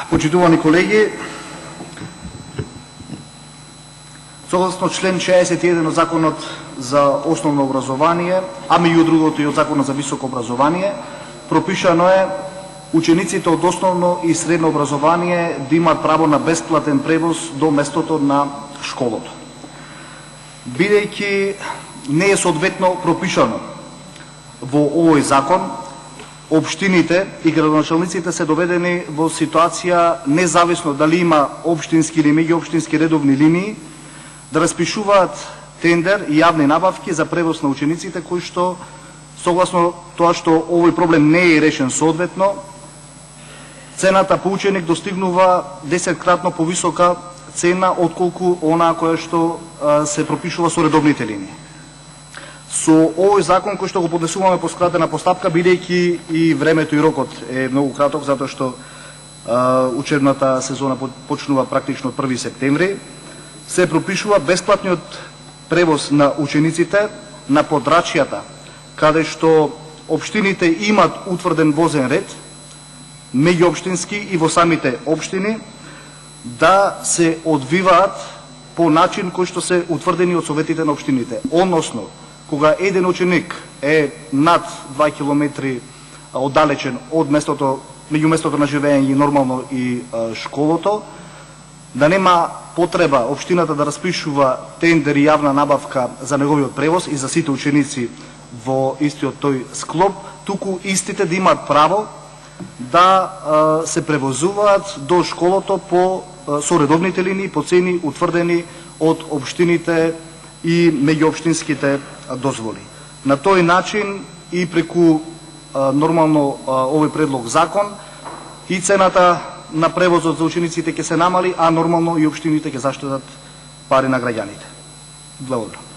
Почитувани колеги, согласно член 61 од Законот за основно образование, а меѓу другото и од Законот за високо образование, пропишано е учениците од основно и средно образование да имаат право на бесплатен превоз до местото на школото. Бидејќи не е соодветно пропишано во овој закон, општините и градоначалниците се доведени во ситуација независно дали има општински или меѓуопштински редовни линии да распишуваат тендер и јавни набавки за превоз на учениците, кои што согласно тоа што овој проблем не е решен соодветно, цената по ученик достигнува 10-кратно повисока цена отколку онаа која што се пропишува со редовните линии. Со овој закон кој што го поднесуваме по скратена постапка, бидејќи и времето и рокот е многу краток, затоа што учебната сезона почнува практично од 1 септември, се пропишува бесплатниот превоз на учениците на подрачјата, каде што општините имат утврден возен ред, меѓуопштински и во самите општини, да се одвиваат по начин кој што се утврдени од советите на општините. Односно, кога еден ученик е над 2 километри оддалечен од местото, меѓу местото на живење нормално и школото, да нема потреба општината да распишува тендер и јавна набавка за неговиот превоз и за сите ученици во истиот тој склоп, туку истите да имаат право да се превозуваат до школото по со редовните линии по цени утврдени од општините и меѓуопштинските дозволи. На тој начин и преку нормално овој предлог закон и цената на превозот за учениците ќе се намали, а нормално и општините ќе заштедат пари на граѓаните. Благодарам.